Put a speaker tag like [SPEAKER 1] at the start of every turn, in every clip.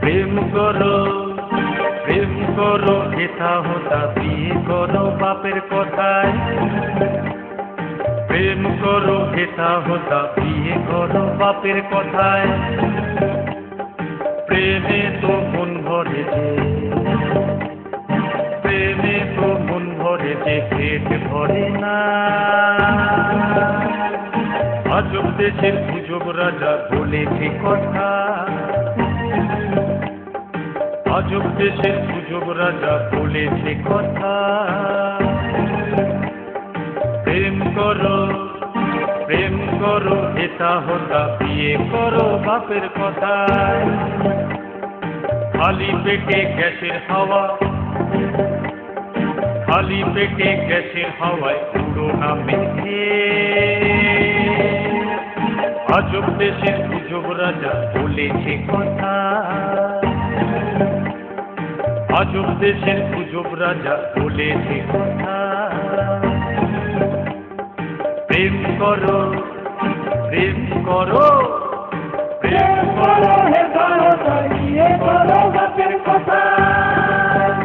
[SPEAKER 1] প্রেম করো প্রেম করো হেথা হোতা বিয়ে করো বাপের কথায়। প্রেম করো হেথা হোতা বিয়ে করো বাপের কথায়। প্রেমে তো মন ভরেছে, প্রেমে তো মন ভরেছে, পেট ভরে না। আজব দেশের গুজব রাজা বলেছে কথা, আজব দেশের গুজব রাজা বলেছে কথা। প্রেম করো প্রেম করো হেথা হোতা বিয়ে করো বাপের কথায়। খালি পেটে গ্যাসের হাওয়া, খালি পেটে গ্যাসের হাওয়ায় উড়ো না মেঘে। আজব দেশের গুজব রাজা বলেছে কথা, আজব দেশের গুজব রাজা বলেছে কথা। প্রেম করো প্রেম করো প্রেম করো হেথা হোতা বিয়ে করো বাপের কথায়।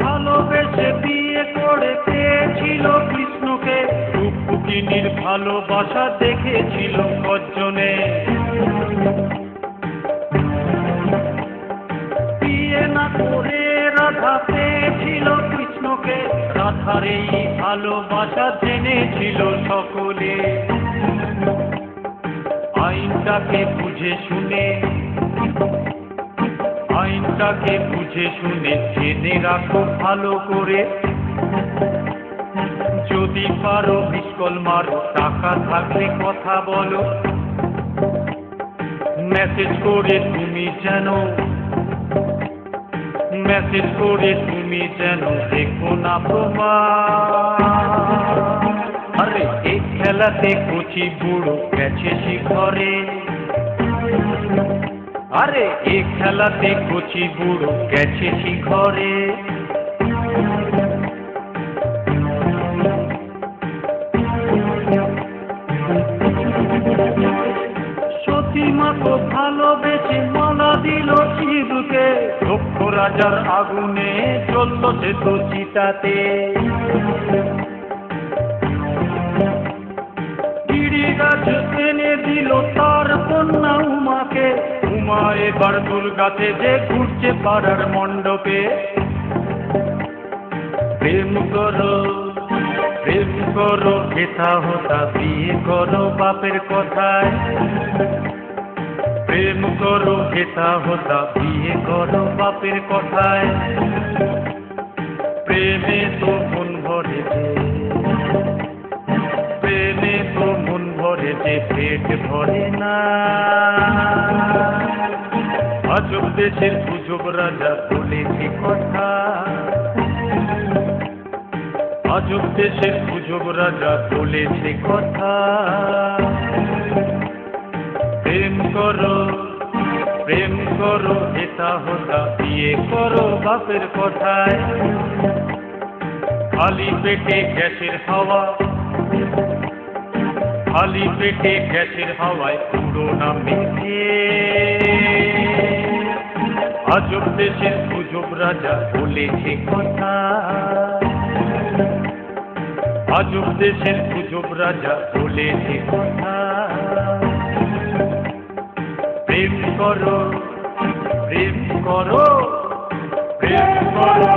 [SPEAKER 1] ভালোবেসে বিয়ে করে পেয়েছিল কৃষ্ণকে, রূপকিনীর ভালোবাসা দেখেছিল কজনে। বিয়ে না করে রাধা পেয়েছিল কৃষ্ণকে, রাধার এই ভালোবাসা জেনেছিল সকলে। আইনটাকে বুঝে শুনে, আইনটাকে বুঝে শুনে জেনে রাখো ভালো করে। যদি পারো মিসকল মারো, টাকা থাকলে কথা বলো। মেসেজ করে তুমি যেন, মেসেজ করে তুমি যেন দেখো না প্রমাণ। আরে এই খেলাতে কচি বুড়ো গেছে শিখরে, আরে এই খেলাতে কচি বুড়ো গেছে শিখরে। সতীমাকে ভালোবেসে মালা দিল শিবকে, দক্ষ রাজার আগুনে জ্বলল সে তো চিতাতে। গিরিরাজ এনে দিল তার কন্যা উমাকে, উমা এবার দুর্গাতে যে ঘুরছে পাড়ার মণ্ডপে। প্রেম করো প্রেম করো হেথা হোতা বিয়ে করো বাপের কথায়। প্রেম করো হেথা হোতা বিয়ে করো বাপের কথায়। প্রেমে তো মন ভরেছে, প্রেমে তো মন ভরেছে, পেট ভরে না। আজব দেশের গুজব রাজা বলেছে কথা, আজব দেশের গুজব রাজা বলেছে কথা। প্রেম করো প্রেম করো হেথা হোতা বিয়ে করো বাপের কথায়। খালি পেটে গ্যাসের হাওয়া, খালি পেটে গ্যাসের হাওয়ায় উড়ো না মেঘে। আজব দেশের গুজব রাজা বলেছে কথা, আজব দেশের গুজব রাজা বলেছে কথা। প্রেম করো প্রেম করো প্রেম করো।